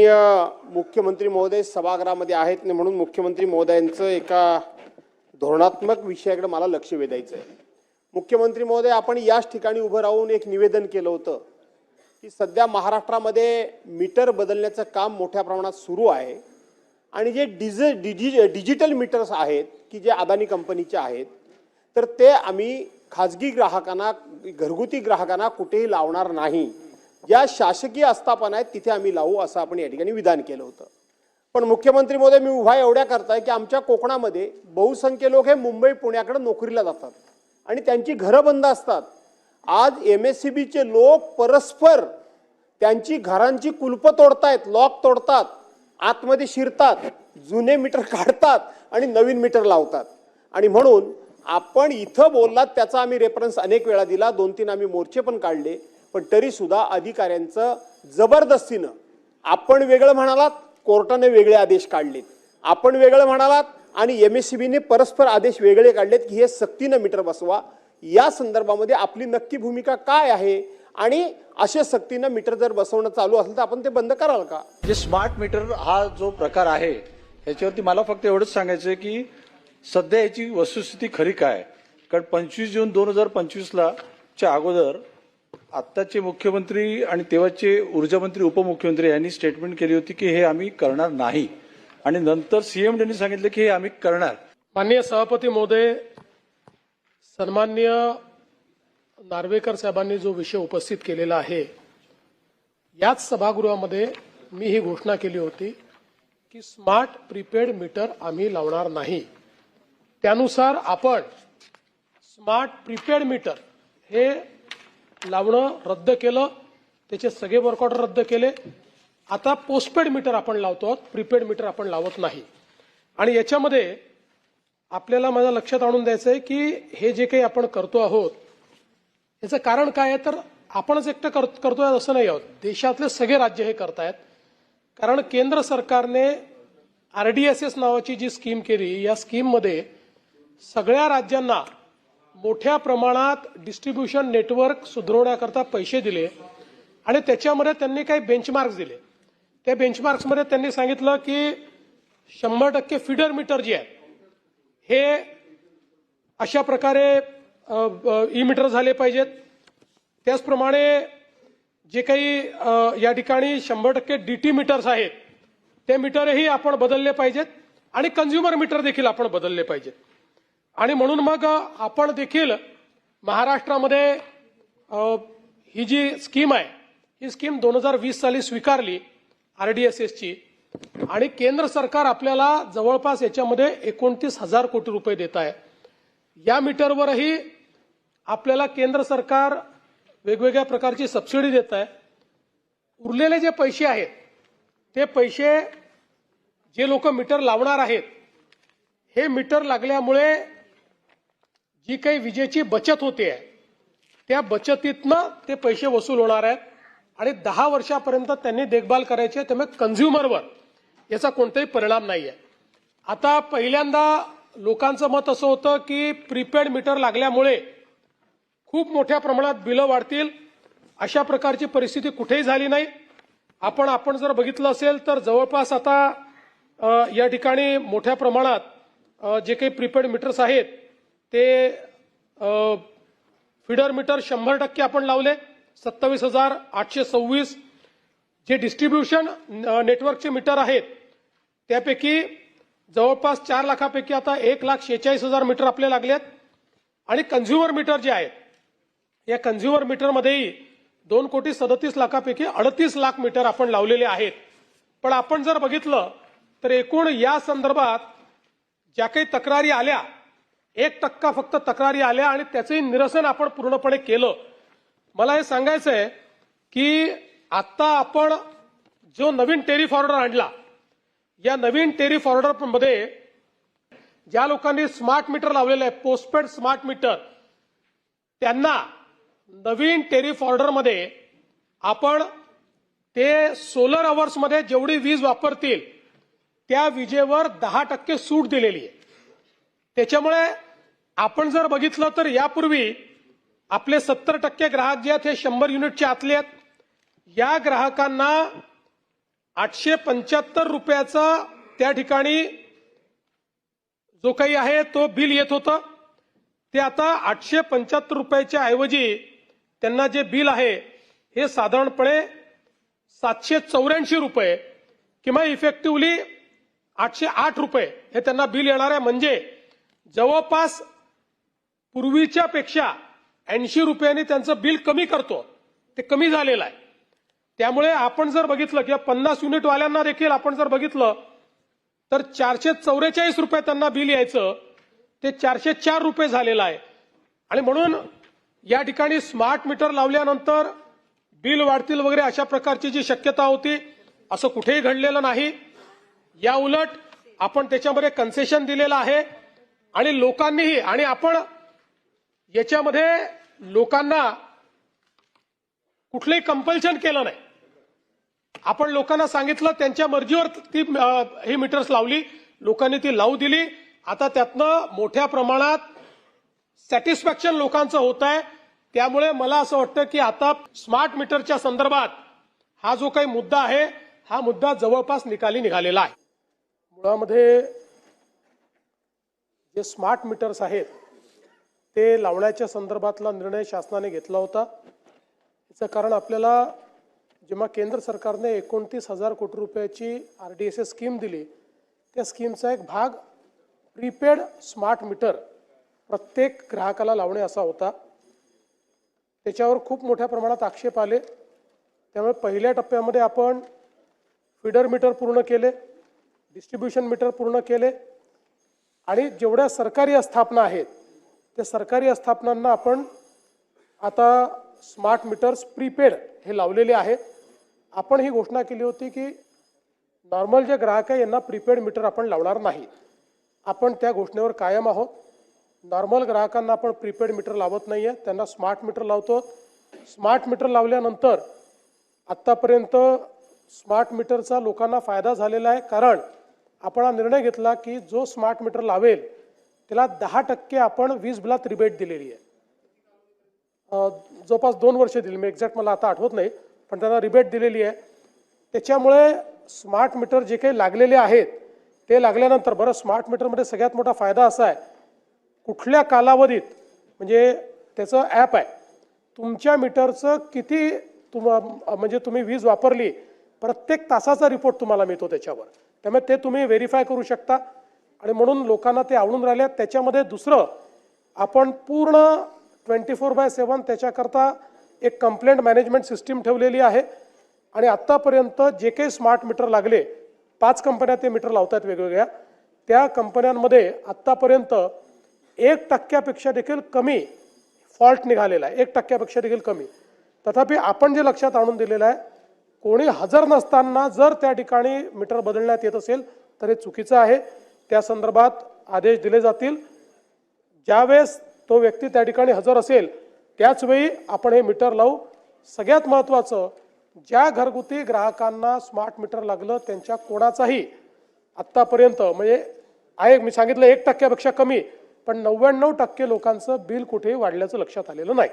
माननीय मुख्यमंत्री महोदय सभागृहामध्ये आहेत आणि म्हणून मुख्यमंत्री महोदयांचं एका धोरणात्मक विषयाकडे मला लक्ष वेधायचं आहे। मुख्यमंत्री महोदय, आपण याच ठिकाणी उभं राहून एक निवेदन केलं होतं की सध्या महाराष्ट्रामध्ये मीटर बदलण्याचं काम मोठ्या प्रमाणात सुरू आहे आणि जे डिजिटल मीटर्स आहेत की जे अदानी कंपनीचे आहेत तर ते आम्ही खाजगी ग्राहकांना, घरगुती ग्राहकांना कुठेही लावणार नाही। ज्या शासकीय आस्थापना आहेत तिथे आम्ही लावू असं आपण या ठिकाणी विधान केलं होतं। पण मुख्यमंत्री महोदय, मी उभा एवढ्या करताय की आमच्या कोकणामध्ये बहुसंख्य लोक हे मुंबई पुण्याकडे नोकरीला जातात आणि त्यांची घरं बंद असतात। आज MSCBचे लोक परस्पर त्यांची घरांची कुलप तोडतायत, लॉक तोडतात, आतमध्ये शिरतात, जुने मीटर काढतात आणि नवीन मीटर लावतात। आणि म्हणून आपण इथं बोललात त्याचा आम्ही रेफरन्स अनेक वेळा दिला, 2-3 आम्ही मोर्चे पण काढले, पण तरी सुद्धा अधिकाऱ्यांचं जबरदस्तीनं, आपण वेगळं म्हणालात, कोर्टाने वेगळे आदेश काढलेत, आपण वेगळं म्हणालात आणि MSCBने परस्पर आदेश वेगळे काढलेत की हे सक्तीनं मीटर बसवा। या संदर्भामध्ये आपली नक्की भूमिका काय आहे आणि अशा सक्तीनं मीटर जर बसवणं चालू असेल तर आपण ते बंद कराल का? जे स्मार्ट मीटर हा जो प्रकार आहे याच्यावरती मला फक्त एवढंच सांगायचं आहे की सध्या याची वस्तुस्थिती खरी काय, कारण 25 जून 2025 च्या अगोदर आत्ताचे मुख्यमंत्री आणि तेव्हाचे ऊर्जा मंत्री, उपमुख्यमंत्री यांनी स्टेटमेंट केली होती की हे आम्ही करणार नाही आणि नंतर CM यांनी सांगितलं की हे आम्ही करणार। माननीय सभापती महोदय, सन्माननीय नार्वेकर साहेबांनी जो विषय उपस्थित केलेला आहे, याच सभागृहामध्ये मी ही घोषणा केली होती की स्मार्ट प्रीपेड मीटर आम्ही लावणार नाही। त्यानुसार आपण स्मार्ट प्रीपेड मीटर हे लावणं रद्द केलं, त्याचे सगळे वर्क ऑर्डर रद्द केले। आता पोस्टपेड मीटर आपण लावतो, प्रीपेड मीटर आपण लावत नाही। आणि याच्यामध्ये आपल्याला माझ्या लक्षात आणून द्यायचं आहे की हे जे काही आपण करतो आहोत याचं कारण काय आहे, तर आपणच एकटं करतोय असं नाही आहोत, देशातले सगळे राज्य हे करतायत। कारण केंद्र सरकारने RDSS नावाची जी स्कीम केली, या स्कीममध्ये सगळ्या राज्यांना मोठ्या प्रमाणात डिस्ट्रीब्युशन नेटवर्क सुधारण्याकरता पैसे दिले आणि त्याच्यामध्ये त्यांनी काही बेंचमार्क्स दिले। त्या बेंचमार्क्समध्ये त्यांनी सांगितलं की 100% फीडर मीटर जे आहे हे अशा प्रकारे ई मीटर झाले पाहिजेत। त्याचप्रमाणे जे काही या ठिकाणी 100% DT मीटर्स आहेत ते मीटरही आपण बदलले पाहिजेत आणि कन्झ्युमर मीटर देखील आपण बदलले पाहिजेत। आणि म्हणून मग आपण देखील महाराष्ट्रामध्ये ही जी स्कीम आहे ही स्कीम 2020 साली स्वीकारली RDSS ची, आणि केंद्र सरकार आपल्याला जवळपास याच्यामध्ये 29,000 कोटी रुपये देत आहे। या मीटरवरही आपल्याला केंद्र सरकार वेगवेगळ्या प्रकारची सबसिडी देत आहे। उरलेले जे पैसे आहेत ते पैसे जे लोक मीटर लावणार आहेत, हे मीटर लागल्यामुळे जी काही विजेची बचत होते त्या बचतीतनं ते पैसे वसूल होणार आहेत आणि 10 वर्षापर्यंत त्यांनी देखभाल करायची, त्यामुळे कन्झ्युमरवर याचा कोणताही परिणाम नाही आहे। आता पहिल्यांदा लोकांचं मत असं होतं की प्रीपेड मीटर लागल्यामुळे खूप मोठ्या प्रमाणात बिलं वाढतील, अशा प्रकारची परिस्थिती कुठेही झाली नाही। आपण जर बघितलं असेल तर जवळपास आता या ठिकाणी मोठ्या प्रमाणात जे काही प्रीपेड मीटर्स आहेत ते फीडर मीटर 100% आपण लावले, 27,826। जे डिस्ट्रीब्युशन नेटवर्कचे मीटर आहेत त्यापैकी जवळपास 4 लाखापैकी आता 1,46,000 मीटर आपले लागलेत। आणि कन्झ्युमर मीटर जे आहेत या कन्झ्युमर मीटरमध्येही 2,37,00,000पैकी 38 लाख मीटर आपण लावलेले आहेत। पण आपण जर बघितलं तर एकूण या संदर्भात ज्या काही तक्रारी आल्या 1% फक्त तक्रारी आल्या आणि त्याचंही निरसन आपण पूर्णपणे केलं। मला हे सांगायचं आहे की आता आपण जो नवीन टेरिफ ऑर्डर आणला, या नवीन टेरिफ ऑर्डर मध्ये ज्या लोकांनी स्मार्ट मीटर लावलेले आहे, पोस्टपेड स्मार्ट मीटर, त्यांना नवीन टेरिफ ऑर्डर मध्ये आपण ते सोलर अवर्स मध्ये जेवढी वीज वापरतील त्या विजेवर 10% सूट दिलेली आहे। त्याच्यामुळे आपण जर बघितलं तर यापूर्वी आपले 70% ग्राहक जे आहेत हे 100 युनिटचे आतले आहेत। या ग्राहकांना ₹875 त्या ठिकाणी जो काही आहे तो बिल येत होतं, ते आता ₹875 ऐवजी त्यांना जे बिल आहे हे साधारणपणे ₹784 किंवा इफेक्टिव्हली ₹808 हे त्यांना बिल येणार आहे. म्हणजे जवळपास पूर्वीच्या पेक्षा ₹80 त्यांचं बिल कमी करतो, ते कमी झालेलं आहे. त्यामुळे आपण जर बघितलं किंवा 50 युनिट वाल्यांना देखील आपण जर बघितलं तर ₹444 त्यांना बिल यायचं, ते ₹404 झालेलं आहे. आणि म्हणून या ठिकाणी स्मार्ट मीटर लावल्यानंतर बिल वाढतील वगैरे अशा प्रकारची जी शक्यता होती, असं कुठेही घडलेलं नाही. या उलट आपण त्याच्यामध्ये कन्सेशन दिलेलं आहे आणि लोकांनीही, आणि आपण याच्यामध्ये लोकांना कुठलंही कंपल्शन केलं नाही. आपण लोकांना सांगितलं, त्यांच्या मर्जीवर ती ही मीटर्स लावली, लोकांनी ती लावू दिली. आता त्यातनं मोठ्या प्रमाणात सॅटिस्फॅक्शन लोकांचं होत आहे. त्यामुळे मला असं वाटतं की आता स्मार्ट मीटरच्या संदर्भात हा जो काही मुद्दा आहे, हा मुद्दा जवळपास निकाली निघालेला आहे. मुळामध्ये जे स्मार्ट मीटर्स आहेत ते लावण्याच्या संदर्भातला निर्णय शासनाने घेतला होता. याचं कारण आपल्याला जेव्हा केंद्र सरकारने 29,000 कोटी रुपयाची RDSS स्कीम दिली, त्या स्कीमचा एक भाग प्रीपेड स्मार्ट मीटर प्रत्येक ग्राहकाला लावणे असा होता. त्याच्यावर खूप मोठ्या प्रमाणात आक्षेप आले. त्यामुळे पहिल्या टप्प्यामध्ये आपण फीडर मीटर पूर्ण केले, डिस्ट्रीब्युशन मीटर पूर्ण केले आणि जेवढ्या सरकारी आस्थापना आहेत त्या सरकारी आस्थापनांना आपण आता स्मार्ट मीटर्स प्रीपेड हे लावलेले आहेत. आपण ही घोषणा केली होती की नॉर्मल जे ग्राहक आहे यांना प्रीपेड मीटर आपण लावणार नाही. आपण त्या घोषणेवर कायम आहोत. नॉर्मल ग्राहकांना आपण प्रीपेड मीटर लावत नाही आहे, त्यांना स्मार्ट मीटर लावतो. स्मार्ट मीटर लावल्यानंतर आत्तापर्यंत स्मार्ट मीटरचा लोकांना फायदा झालेला आहे. कारण आपण हा निर्णय घेतला की जो स्मार्ट मीटर लावेल त्याला 10% आपण वीज बिलात रिबेट दिलेली आहे. जवळपास 2 वर्ष दिली, मी एक्झॅक्ट मला आता आठवत नाही, पण त्यांना रिबेट दिलेली आहे. त्याच्यामुळे स्मार्ट मीटर जे काही लागलेले आहेत ते लागल्यानंतर, बरं स्मार्ट मीटरमध्ये सगळ्यात मोठा फायदा असा आहे, कुठल्या कालावधीत, म्हणजे त्याचं ॲप आहे, तुमच्या मीटरचं किती म्हणजे तुम्ही वीज वापरली, प्रत्येक तासाचा रिपोर्ट तुम्हाला मिळतो त्याच्यावर. त्यामुळे ते तुम्ही व्हेरीफाय करू शकता आणि म्हणून लोकांना ते आवडून राहिले. त्याच्यामध्ये दुसरं, आपण पूर्ण 24/7 त्याच्याकरता एक कंप्लेंट मॅनेजमेंट सिस्टीम ठेवलेली आहे. आणि आत्तापर्यंत जे काही स्मार्ट मीटर लागले, 5 कंपन्या ते मीटर लावतात वेगवेगळ्या, त्या कंपन्यांमध्ये आत्तापर्यंत 1% देखील कमी फॉल्ट निघालेला आहे, 1% देखील कमी. तथापि आपण जे लक्षात आणून दिलेलं आहे, कोणी हजर नसताना जर त्या ठिकाणी मीटर बदलण्यात येत असेल तर हे चुकीचं आहे. त्या संदर्भात आदेश दिले जातील. ज्यावेळेस तो व्यक्ती त्या ठिकाणी हजर असेल त्याच वेळी आपण हे मीटर लावू. सगळ्यात महत्त्वाचं, ज्या घरगुती ग्राहकांना स्मार्ट मीटर लागलं त्यांच्या कोणाचाही आत्तापर्यंत, म्हणजे आहे मी सांगितलं 1%पेक्षा कमी, पण 99% लोकांचं बिल कुठेही वाढल्याचं लक्षात आलेलं नाही.